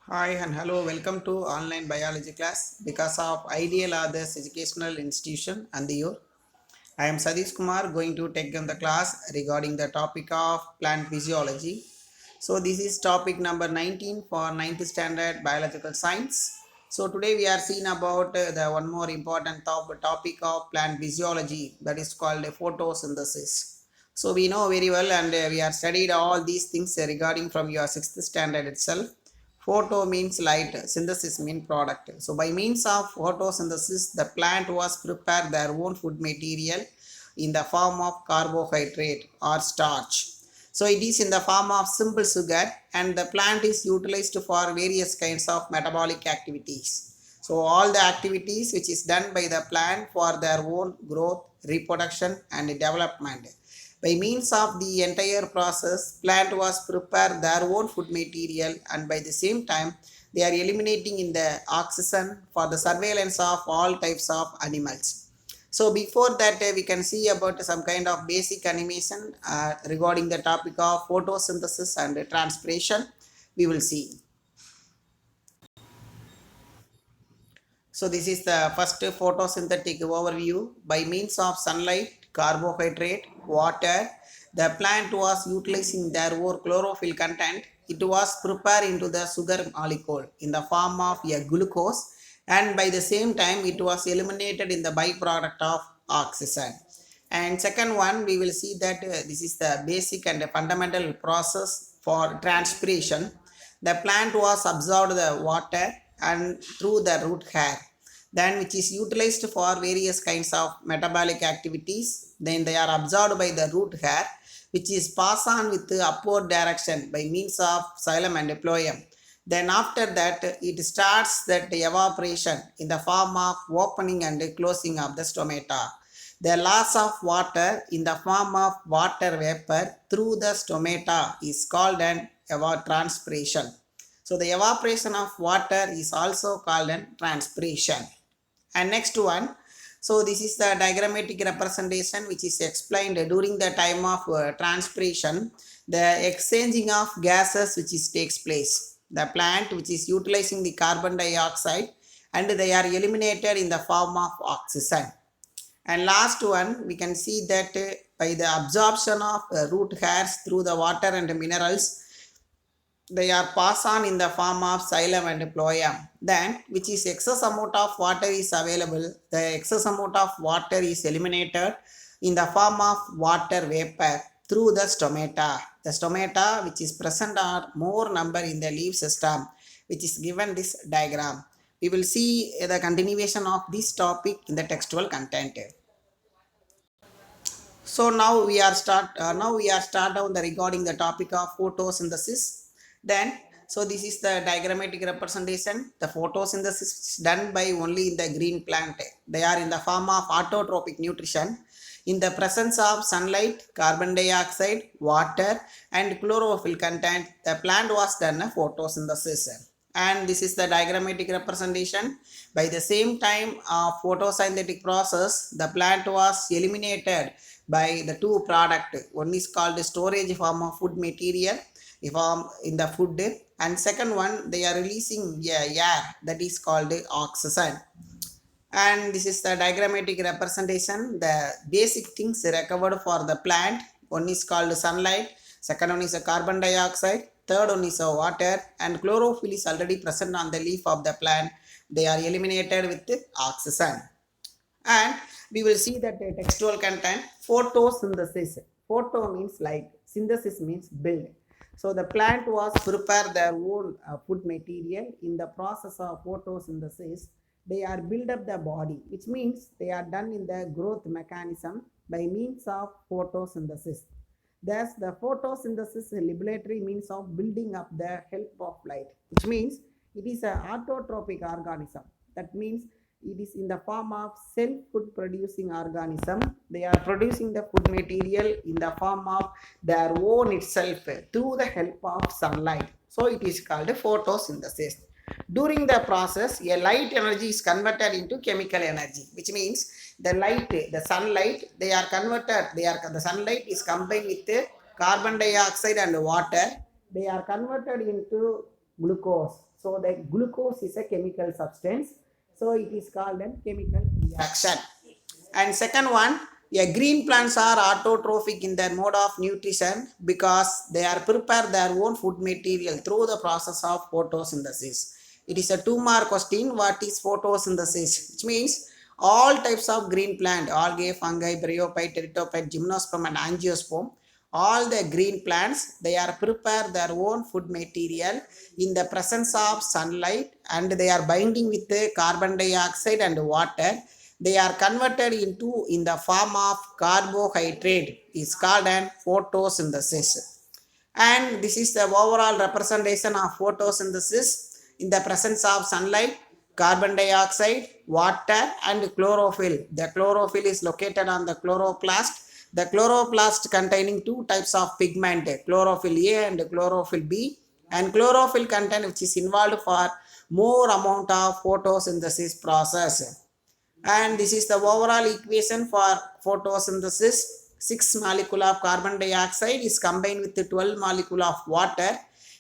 Hi and hello, welcome to online biology class because of Ideal Others Educational Institution and the year. I am Sadish Kumar going to take on the class regarding the topic of plant physiology. So this is topic number 19 for ninth standard biological science. So today we are seeing about the one more important topic of plant physiology, that is called photosynthesis. So we know very well and we have studied all these things regarding from your sixth standard itself. Photo means light, synthesis means product. So by means of photosynthesis, the plant was prepared their own food material in the form of carbohydrate or starch. So it is in the form of simple sugar and the plant is utilized for various kinds of metabolic activities. So all the activities which is done by the plant for their own growth, reproduction and development. By means of the entire process, plant was prepare their own food material and by the same time they are eliminating in the oxygen for the surveillance of all types of animals. So before that we can see about some kind of basic animation regarding the topic of photosynthesis and transpiration. We will see. So this is the first photosynthetic overview. By means of sunlight, carbohydrate, water, the plant was utilizing their own chlorophyll content. It was prepared into the sugar molecule in the form of a glucose, and by the same time it was eliminated in the byproduct of oxygen. And second one, we will see that this is the basic and fundamental process for transpiration. The plant was absorbed the water and through the root hair, then which is utilized for various kinds of metabolic activities. Then they are absorbed by the root hair, which is passed on with the upward direction by means of xylem and phloem. Then after that, it starts that evaporation in the form of opening and closing of the stomata. The loss of water in the form of water vapor through the stomata is called an evapotranspiration. So the evaporation of water is also called an transpiration. And next one, so this is the diagrammatic representation which is explained during the time of transpiration, the exchanging of gases which is takes place. The plant which is utilizing the carbon dioxide and they are eliminated in the form of oxygen. And last one, we can see that by the absorption of root hairs through the water and minerals, they are passed on in the form of xylem and phloem. Then which is excess amount of water is available, the excess amount of water is eliminated in the form of water vapor through the stomata. The stomata which is present are more number in the leaf system, which is given this diagram. We will see the continuation of this topic in the textual content. So now we are start down the regarding the topic of photosynthesis. Then so this is the diagrammatic representation. The photosynthesis is done by only in the green plant. They are in the form of autotrophic nutrition. In the presence of sunlight, carbon dioxide, water, and chlorophyll content, the plant was done a photosynthesis. And this is the diagrammatic representation. By the same time of photosynthetic process, the plant was eliminated by the two product. One is called storage form of food material in the food, and second one they are releasing air, that is called oxygen. And this is the diagrammatic representation. The basic things recovered for the plant, one is called sunlight, second one is a carbon dioxide, third one is a water, and chlorophyll is already present on the leaf of the plant. They are eliminated with oxygen. And we will see that the textual content. Photosynthesis, photo means light, synthesis means build. So the plant was prepare their own food material. In the process of photosynthesis, they are build up the body, which means they are done in the growth mechanism by means of photosynthesis. Thus the photosynthesis is liberatory means of building up the help of light, which means it is an autotrophic organism. That means it is in the form of self food producing organism. They are producing the food material in the form of their own itself through the help of sunlight. So it is called photosynthesis. During the process, a light energy is converted into chemical energy, which means the light, the sunlight, they are converted, the sunlight is combined with carbon dioxide and water. They are converted into glucose. So the glucose is a chemical substance. So it is called a chemical reaction. And second one, green plants are autotrophic in their mode of nutrition because they are prepare their own food material through the process of photosynthesis. It is a 2 mark question. What is photosynthesis? Which means all types of green plant, algae, fungi, bryophyte, teratophyte, gymnosperm and angiosperm, all the green plants, they are prepare their own food material in the presence of sunlight, and they are binding with the carbon dioxide and water. They are converted into in the form of carbohydrate, is called an photosynthesis. And this is the overall representation of photosynthesis in the presence of sunlight, carbon dioxide, water and chlorophyll. The chlorophyll is located on the chloroplast. The chloroplast containing two types of pigment, chlorophyll A and chlorophyll B, and chlorophyll content which is involved for more amount of photosynthesis process. And this is the overall equation for photosynthesis. 6 molecule of carbon dioxide is combined with the 12 molecule of water.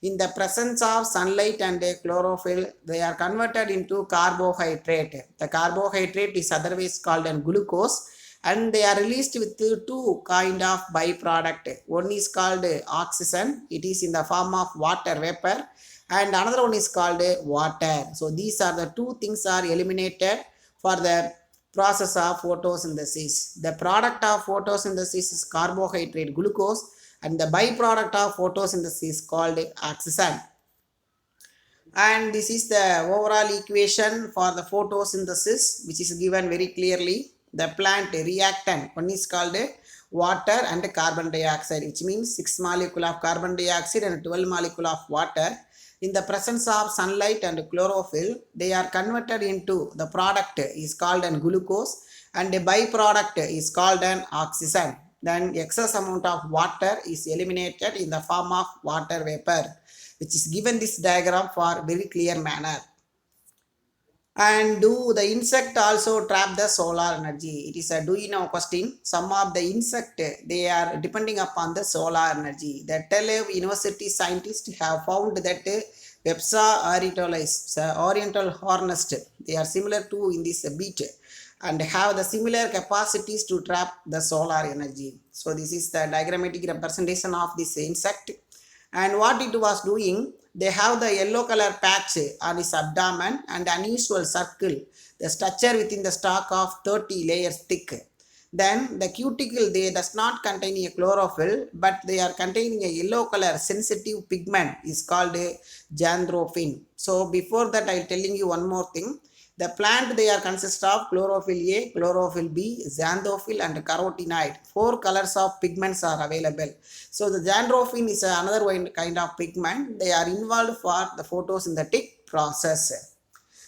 In the presence of sunlight and chlorophyll, they are converted into carbohydrate. The carbohydrate is otherwise called an glucose, and they are released with two kind of byproduct. One is called oxygen. It is in the form of water vapor, and another one is called water. So these are the two things are eliminated for the process of photosynthesis. The product of photosynthesis is carbohydrate glucose, and the byproduct of photosynthesis is called oxygen. And this is the overall equation for the photosynthesis, which is given very clearly. The plant reactant, one is called water and carbon dioxide, which means 6 molecule of carbon dioxide and 12 molecule of water. In the presence of sunlight and chlorophyll, they are converted into the product is called an glucose, and the byproduct is called an oxygen. Then excess amount of water is eliminated in the form of water vapor, which is given this diagram for very clear manner. And do the insect also trap the solar energy? It is a do you know question. Some of the insect, they are depending upon the solar energy. The Tel Aviv University scientists have found that Vepsa orientalis, oriental hornest, they are similar to in this beet and have the similar capacities to trap the solar energy. So this is the diagrammatic representation of this insect. And what it was doing, they have the yellow color patch on its abdomen and unusual circle, the structure within the stalk of 30 layers thick. Then the cuticle, they does not contain a chlorophyll, but they are containing a yellow color sensitive pigment is called a xanthophyll. So before that, I am telling you one more thing. The plant, they are consist of chlorophyll A, chlorophyll B, xanthophyll and carotenoid. 4 colors of pigments are available. So the xanthophyll is another kind of pigment. They are involved for the photosynthetic process.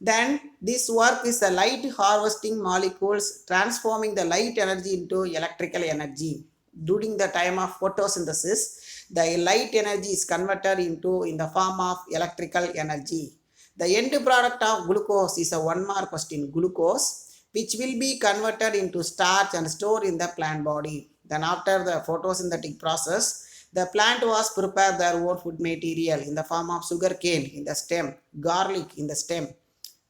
Then this work is the light harvesting molecules transforming the light energy into electrical energy. During the time of photosynthesis, the light energy is converted into in the form of electrical energy. The end product of glucose is a 1 mark question, glucose, which will be converted into starch and stored in the plant body. Then after the photosynthetic process, the plant was prepared their own food material in the form of sugar cane in the stem, garlic in the stem,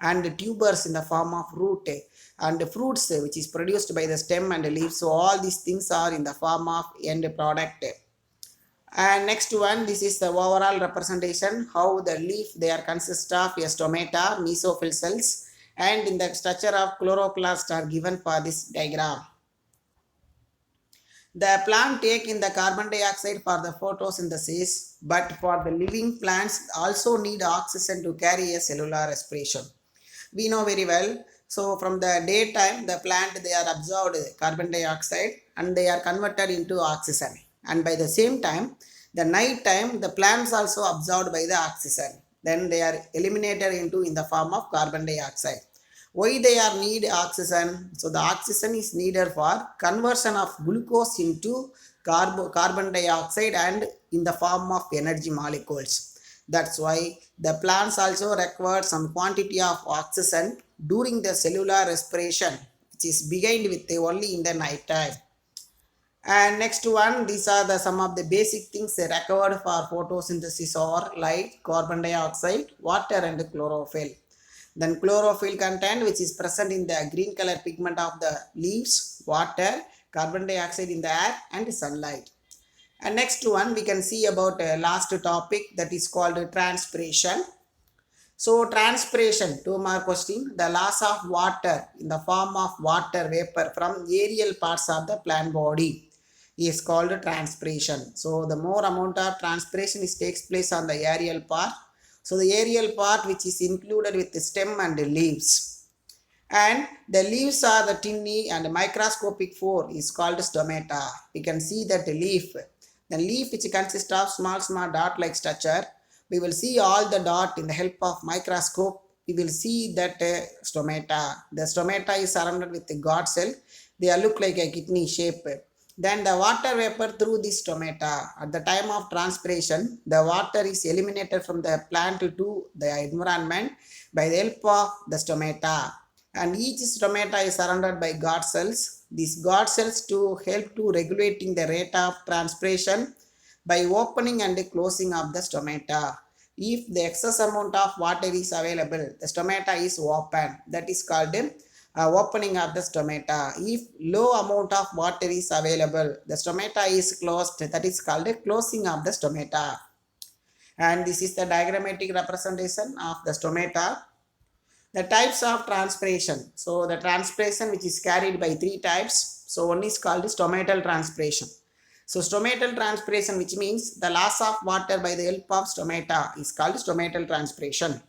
and tubers in the form of root, and fruits which is produced by the stem and leaves. So all these things are in the form of end product. And next one, this is the overall representation how the leaf they are consist of a stomata, mesophyll cells, and in the structure of chloroplast are given for this diagram. The plant take in the carbon dioxide for the photosynthesis, but for the living plants also need oxygen to carry a cellular respiration. We know very well. So from the daytime, the plant they are absorbed carbon dioxide and they are converted into oxygen. And by the same time, the night time, the plants also absorbed by the oxygen. Then they are eliminated into in the form of carbon dioxide. Why they are need oxygen? So the oxygen is needed for conversion of glucose into carbon dioxide and in the form of energy molecules. That's why the plants also require some quantity of oxygen during the cellular respiration, which is begun with only in the night time. And next one, these are the some of the basic things required for photosynthesis are light, carbon dioxide, water and chlorophyll. Then chlorophyll content which is present in the green color pigment of the leaves, water, carbon dioxide in the air and sunlight. And next one we can see about last topic, that is called transpiration. So transpiration, 2 mark question, the loss of water in the form of water vapor from aerial parts of the plant body is called transpiration. So the more amount of transpiration is takes place on the aerial part. So the aerial part which is included with the stem and the leaves. And the leaves are the tiny and microscopic form is called stomata. We can see that the leaf which consists of small dot like structure, we will see all the dot in the help of microscope. We will see that stomata. The stomata is surrounded with the guard cell. They look like a kidney shape. Then the water vapor through the stomata. At the time of transpiration, the water is eliminated from the plant to the environment by the help of the stomata. And each stomata is surrounded by guard cells. These guard cells to help to regulating the rate of transpiration by opening and closing of the stomata. If the excess amount of water is available, the stomata is open. That is called opening of the stomata. If low amount of water is available, the stomata is closed. That is called closing of the stomata. And this is the diagrammatic representation of the stomata. The types of transpiration. So the transpiration which is carried by 3 types. So one is called stomatal transpiration. So stomatal transpiration, which means the loss of water by the help of stomata, is called stomatal transpiration.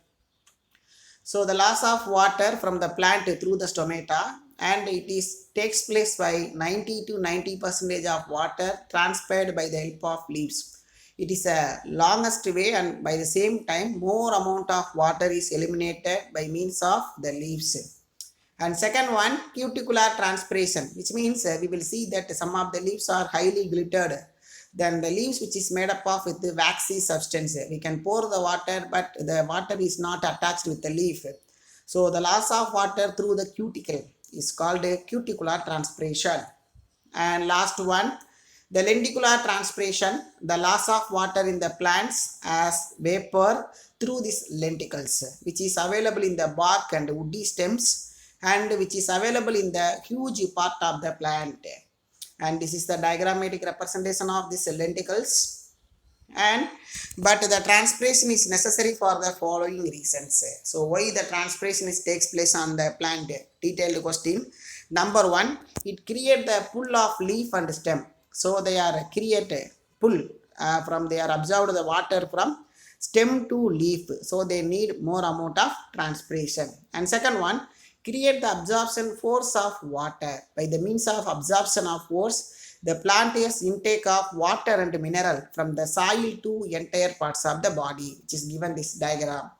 So the loss of water from the plant through the stomata, and it is takes place by 90 to 90% of water transpired by the help of leaves. It is a longest way, and by the same time more amount of water is eliminated by means of the leaves. And second one, cuticular transpiration, which means we will see that some of the leaves are highly glittered. Then the leaves which is made up of with the waxy substance. We can pour the water, but the water is not attached with the leaf. So the loss of water through the cuticle is called a cuticular transpiration. And last one, the lenticular transpiration, the loss of water in the plants as vapor through these lenticles, which is available in the bark and woody stems, and which is available in the huge part of the plant. And this is the diagrammatic representation of these lenticles. And but the transpiration is necessary for the following reasons. So why the transpiration is takes place on the plant? Detailed question. Number one, it create the pull of leaf and stem. So they are create pull from they are absorbed the water from stem to leaf. So they need more amount of transpiration. And second one, create the absorption force of water. By the means of absorption of force, the plant is intake of water and mineral from the soil to entire parts of the body, which is given this diagram.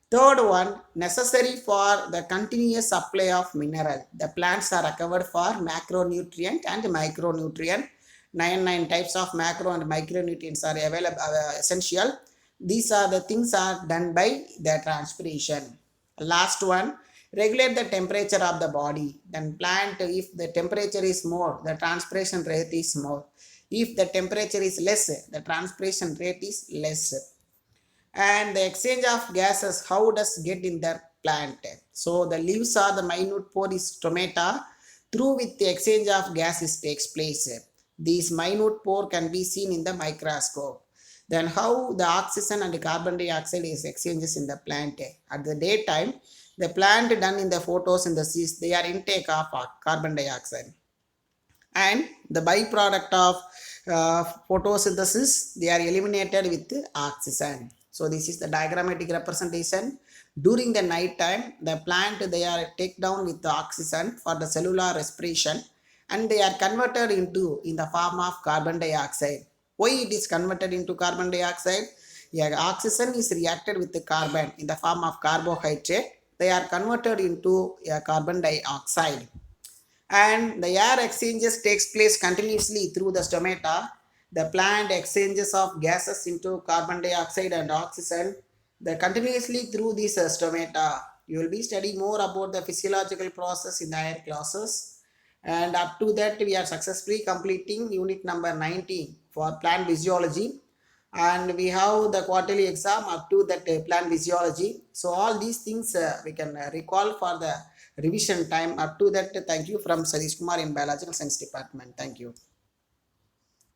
Third one, necessary for the continuous supply of mineral. The plants are recovered for macronutrient and micronutrient. Nine types of macro and micronutrients are available, essential. These are the things are done by the transpiration. Last one, regulate the temperature of the body. Then plant, if the temperature is more, the transpiration rate is more. If the temperature is less, the transpiration rate is less. And the exchange of gases, how does get in the plant? So the leaves are the minute pore is stomata, through with the exchange of gases takes place. These minute pore can be seen in the microscope. Then how the oxygen and the carbon dioxide is exchanges in the plant? At the daytime, the plant done in the photosynthesis, they are intake of carbon dioxide. And the byproduct of photosynthesis, they are eliminated with oxygen. So this is the diagrammatic representation. During the night time, the plant they are take down with the oxygen for the cellular respiration, and they are converted into in the form of carbon dioxide. Why it is converted into carbon dioxide? Yeah, oxygen is reacted with the carbon in the form of carbohydrate. They are converted into carbon dioxide. And the air exchanges takes place continuously through the stomata. The plant exchanges of gases into carbon dioxide and oxygen, the continuously through these stomata. You will be studying more about the physiological process in the higher classes. and up to that we are successfully completing unit number 19 for plant physiology, and we have the quarterly exam up to that plant physiology. So all these things we can recall for the revision time. Up to that, thank you from Sadish Kumar in Biological Science Department. Thank you.